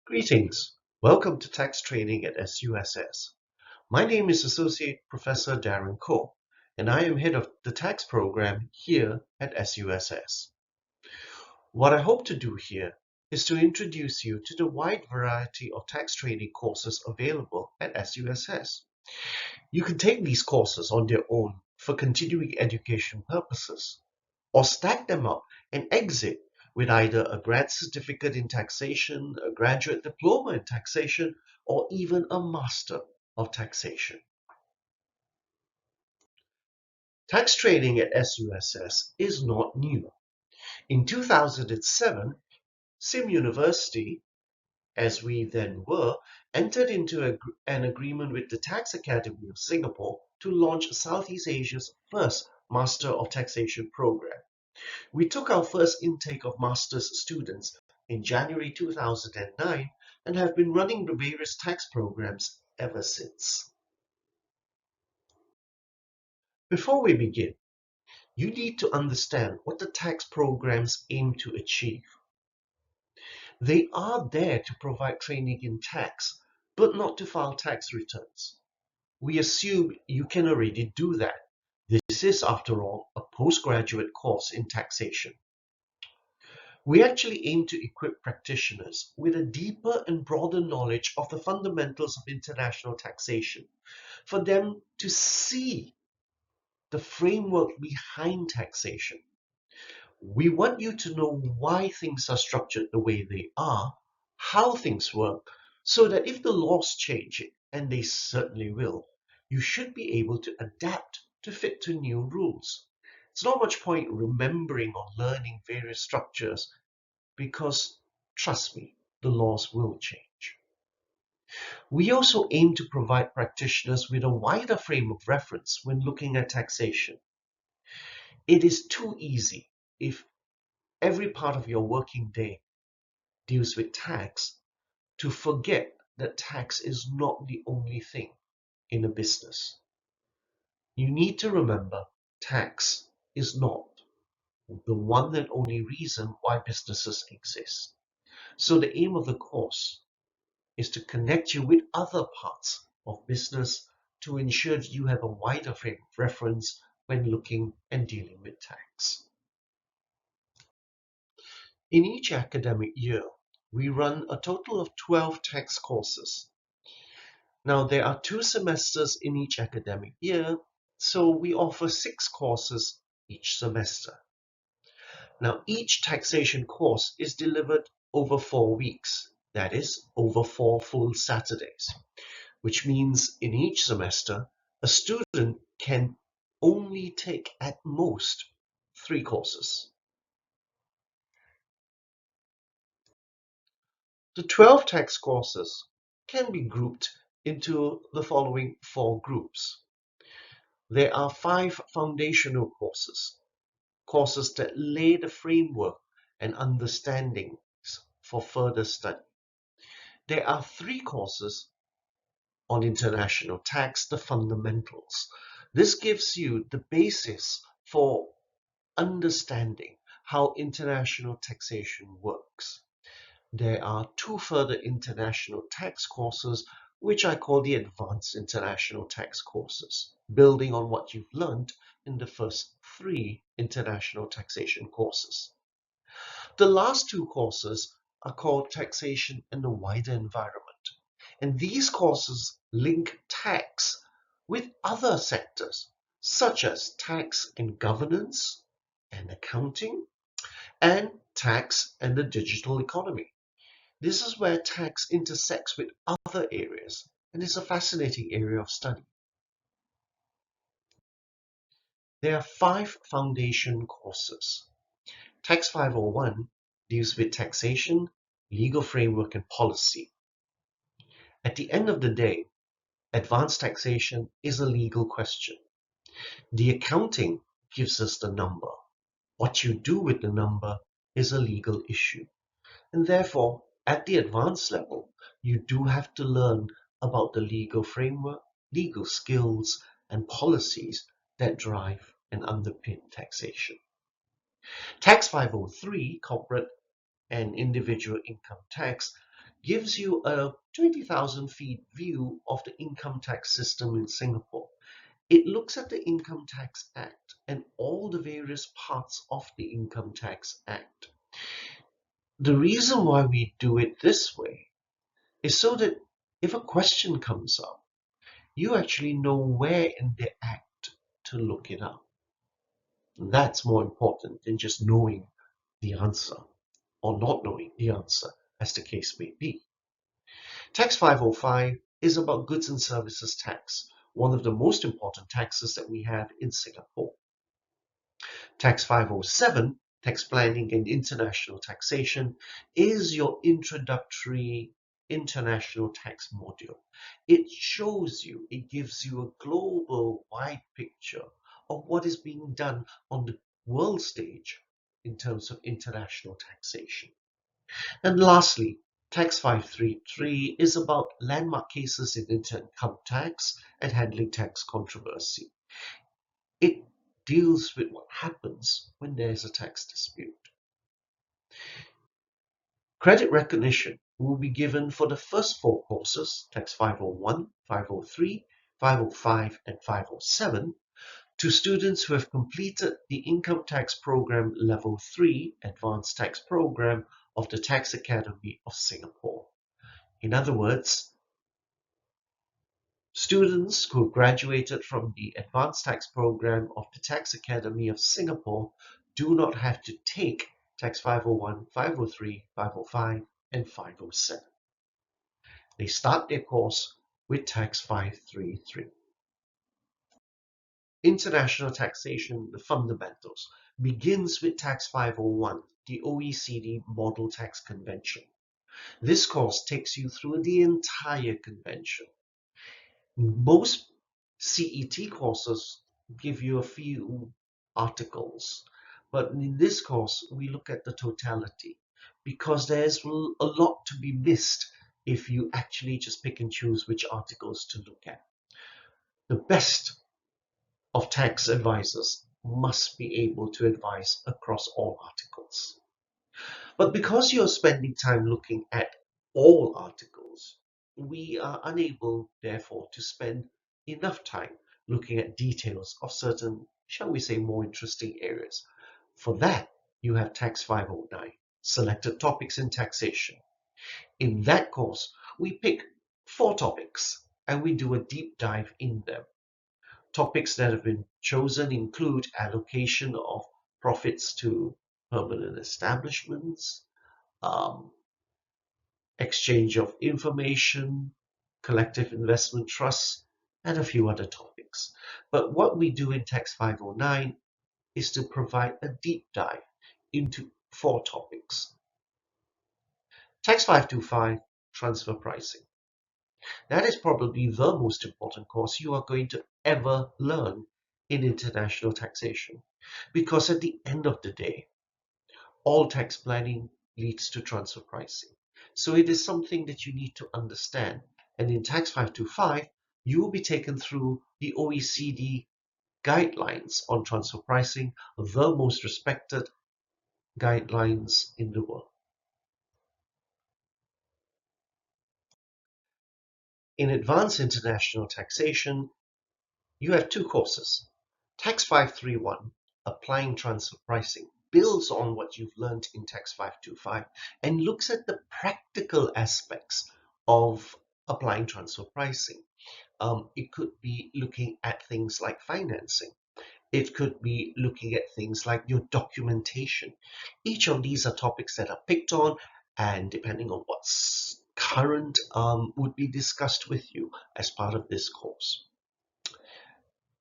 Greetings. Welcome to tax training at SUSS. My name is Associate Professor Darren Koh, and I am head of the tax program here at SUSS. What I hope to do here is to introduce you to the wide variety of tax training courses available at SUSS. You can take these courses on their own for continuing education purposes, or stack them up and exit with either a grad certificate in taxation, a graduate diploma in taxation, or even a master of taxation. Tax training at SUSS is not new. In 2007, Sim University, as we then were, entered into an agreement with the Tax Academy of Singapore to launch Southeast Asia's first Master of Taxation program. We took our first intake of master's students in January 2009 and have been running the various tax programs ever since. Before we begin, you need to understand what the tax programs aim to achieve. They are there to provide training in tax, but not to file tax returns. We assume you can already do that. This is, after all, a postgraduate course in taxation. We actually aim to equip practitioners with a deeper and broader knowledge of the fundamentals of international taxation, for them to see the framework behind taxation. We want you to know why things are structured the way they are, how things work, so that if the laws change, and they certainly will, you should be able to adapt to fit to new rules. It's not much point remembering or learning various structures because, trust me, the laws will change. We also aim to provide practitioners with a wider frame of reference when looking at taxation. It is too easy if every part of your working day deals with tax to forget that tax is not the only thing in a business. You need to remember tax is not the one and only reason why businesses exist. So the aim of the course is to connect you with other parts of business to ensure that you have a wider frame of reference when looking and dealing with tax. In each academic year, we run a total of 12 tax courses. Now, there are 2 semesters in each academic year, so we offer 6 courses each semester. Now, each taxation course is delivered over 4 weeks, that is, over 4 full Saturdays, which means in each semester, a student can only take at most 3 courses. The 12 tax courses can be grouped into the following 4 groups. There are 5 foundational courses, courses that lay the framework and understandings for further study. There are 3 courses on international tax, the fundamentals. This gives you the basis for understanding how international taxation works. There are 2 further international tax courses, which I call the advanced international tax courses, building on what you've learned in the first 3 international taxation courses. The last 2 courses are called taxation in the wider environment. And these courses link tax with other sectors, such as tax and governance and accounting, and tax and the digital economy. This is where tax intersects with other areas and is a fascinating area of study. There are 5 foundation courses. Tax 501 deals with taxation, legal framework, and policy. At the end of the day, advanced taxation is a legal question. The accounting gives us the number. What you do with the number is a legal issue. And therefore, at the advanced level, you do have to learn about the legal framework, legal skills, and policies that drive and underpin taxation. Tax 503, corporate and individual income tax, gives you a 20,000 feet view of the income tax system in Singapore. It looks at the Income Tax Act and all the various parts of the Income Tax Act. The reason why we do it this way is so that if a question comes up, you actually know where in the Act to look it up. That's more important than just knowing the answer or not knowing the answer, as the case may be. Tax 505 is about goods and services tax, one of the most important taxes that we have in Singapore. Tax 507, tax planning and international taxation, is your introductory international tax module. It shows you, it gives you a global wide picture of what is being done on the world stage in terms of international taxation. And lastly, Tax 533 is about landmark cases in income tax and handling tax controversy. It deals with what happens when there is a tax dispute. Credit recognition will be given for the first four courses, Tax 501, 503, 505, and 507, to students who have completed the Income Tax Program Level 3 Advanced Tax Program of the Tax Academy of Singapore. In other words, students who graduated from the Advanced Tax Program of the Tax Academy of Singapore do not have to take Tax 501, 503, 505, and 507. They start their course with Tax 533. International taxation, the fundamentals, begins with Tax 501, the OECD Model Tax Convention. This course takes you through the entire convention. Most CET courses give you a few articles, but in this course we look at the totality because there's a lot to be missed if you actually just pick and choose which articles to look at. The best of tax advisors must be able to advise across all articles. But because you're spending time looking at all articles, we are unable, therefore, to spend enough time looking at details of certain, shall we say, more interesting areas. For that, you have Tax 509, Selected Topics in Taxation. In that course, we pick 4 topics and we do a deep dive in them. Topics that have been chosen include allocation of profits to permanent establishments, exchange of information, collective investment trusts, and a few other topics. But what we do in Tax 509 is to provide a deep dive into 4 topics. Tax 525, transfer pricing. That is probably the most important course you are going to ever learn in international taxation, because at the end of the day, all tax planning leads to transfer pricing. So it is something that you need to understand. And in Tax 525, you will be taken through the OECD guidelines on transfer pricing, the most respected guidelines in the world. In Advanced International Taxation, you have 2 courses. Tax 531, Applying Transfer Pricing, builds on what you've learned in Tax 525 and looks at the practical aspects of applying transfer pricing. It could be looking at things like financing. It could be looking at things like your documentation. Each of these are topics that are picked on, and depending on what's current, would be discussed with you as part of this course.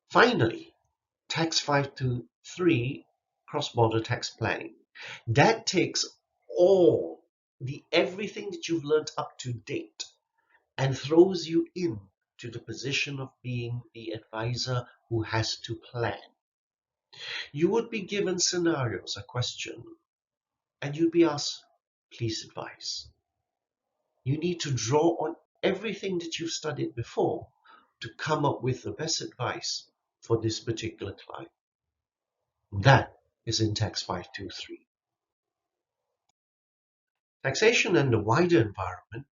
Finally, Tax 523, cross-border tax planning. That takes everything that you've learned up to date and throws you in to the position of being the advisor who has to plan. You would be given scenarios, a question, and you'd be asked, please advise. You need to draw on everything that you've studied before to come up with the best advice for this particular client. That is in Tax 523. Taxation and the wider environment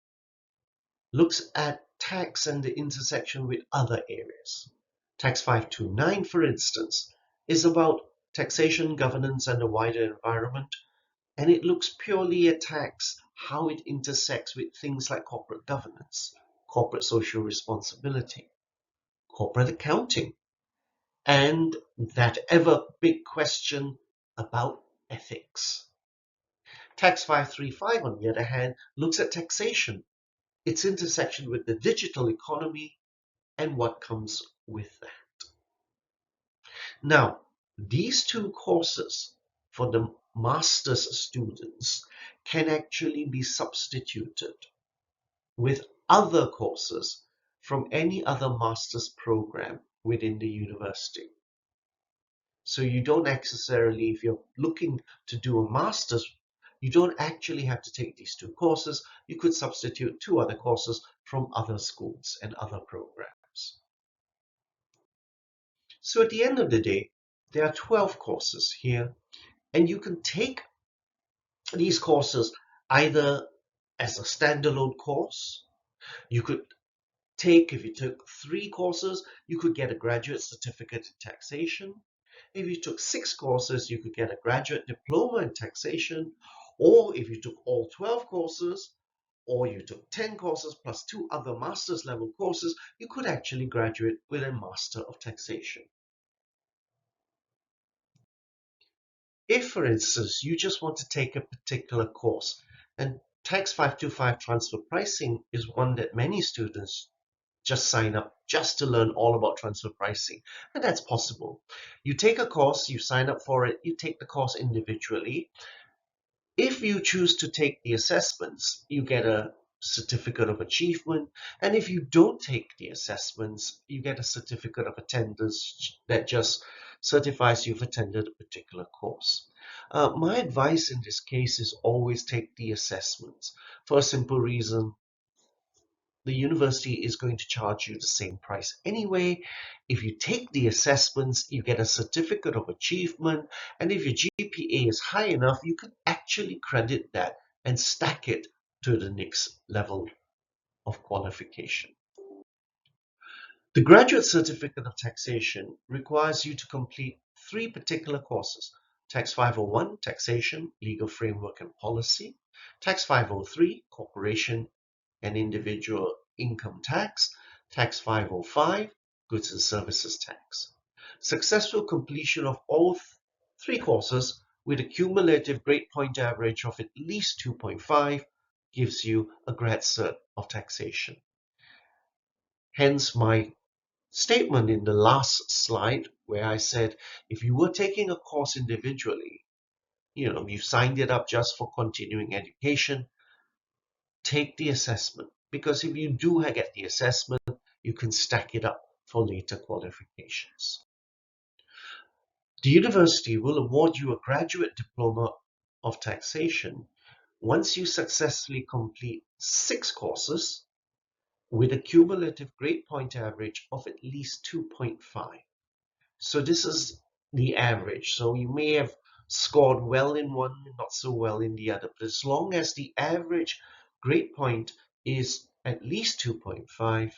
looks at tax and the intersection with other areas. Tax 529, for instance, is about taxation, governance, and the wider environment, and it looks purely at tax, how it intersects with things like corporate governance, corporate social responsibility, corporate accounting, and that ever big question about ethics. Tax 535, on the other hand, looks at taxation, its intersection with the digital economy, and what comes with that. Now, these two courses for the master's students can actually be substituted with other courses from any other master's program within the university. So you don't necessarily, if you're looking to do a master's, you don't actually have to take these two courses. You could substitute two other courses from other schools and other programs. So at the end of the day, there are 12 courses here, and you can take these courses either as a standalone course. You could take, if you took 3 courses, you could get a graduate certificate in taxation. If you took 6 courses, you could get a graduate diploma in taxation. Or if you took all 12 courses, or you took 10 courses plus 2 other master's level courses, you could actually graduate with a Master of Taxation. If, for instance, you just want to take a particular course, and Tax 525 transfer pricing is one that many students just sign up just to learn all about transfer pricing, and that's possible. You take a course, you sign up for it, you take the course individually. If you choose to take the assessments, you get a certificate of achievement, and if you don't take the assessments, you get a certificate of attendance that just certifies you've attended a particular course. My advice in this case is always take the assessments for a simple reason. The university is going to charge you the same price anyway. If you take the assessments, you get a certificate of achievement, and if your GPA is high enough, you can actually credit that and stack it to the next level of qualification. The Graduate Certificate of Taxation requires you to complete 3 particular courses: Tax 501, Taxation, Legal Framework and Policy; Tax 503, Corporation and Individual Income Tax; Tax 505, Goods and Services Tax. Successful completion of all 3 courses with a cumulative grade point average of at least 2.5 gives you a grad cert of taxation. Hence my statement in the last slide where I said if you were taking a course individually, you signed it up just for continuing education, take the assessment, because if you do get the assessment, you can stack it up for later qualifications. The university will award you a graduate diploma of taxation once you successfully complete 6 courses with a cumulative grade point average of at least 2.5. So this is the average. So you may have scored well in one, not so well in the other. But as long as the average grade point is at least 2.5,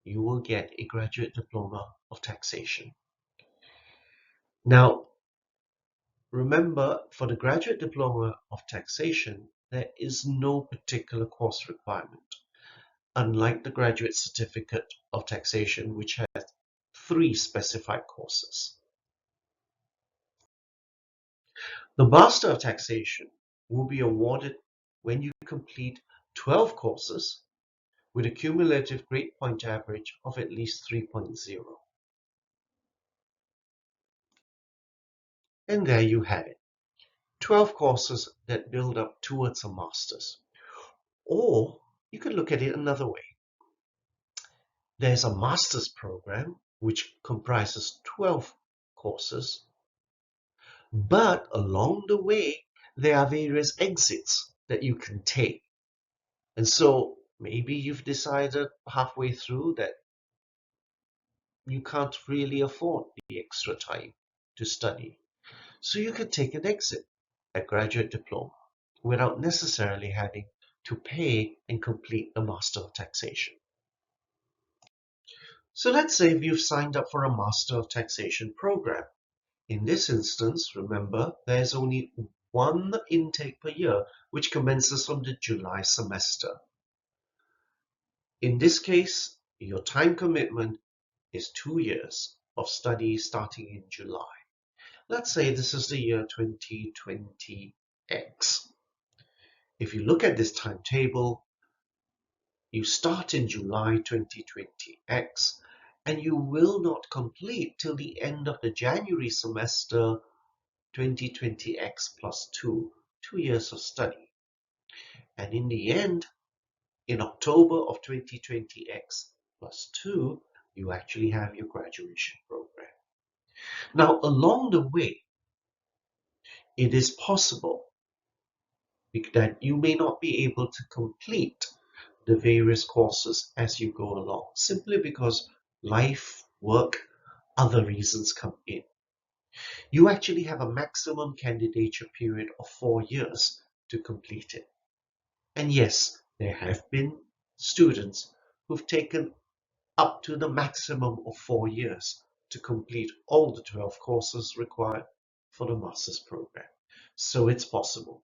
you will get a graduate diploma of taxation. Now, remember, for the graduate diploma of taxation, there is no particular course requirement, unlike the graduate certificate of taxation, which has 3 specified courses. The Master of Taxation will be awarded when you complete 12 courses with a cumulative grade point average of at least 3.0. And there you have it, 12 courses that build up towards a master's. Or you could look at it another way. There's a master's program which comprises 12 courses, but along the way there are various exits that you can take. And so maybe you've decided halfway through that you can't really afford the extra time to study. So you could take an exit, a graduate diploma, without necessarily having to pay and complete the Master of Taxation. So let's say you've signed up for a Master of Taxation program. In this instance, remember, there's only one intake per year, which commences from the July semester. In this case, your time commitment is 2 years of study starting in July. Let's say this is the year 2020X. If you look at this timetable, you start in July 2020X and you will not complete till the end of the January semester 2020X plus 2 years of study. And in the end, in October of 2020X plus 2, you actually have your graduation program. Now, along the way, it is possible that you may not be able to complete the various courses as you go along, simply because life, work, other reasons come in. You actually have a maximum candidature period of 4 years to complete it. And yes, there have been students who've taken up to the maximum of 4 years to complete all the 12 courses required for the master's program. So it's possible.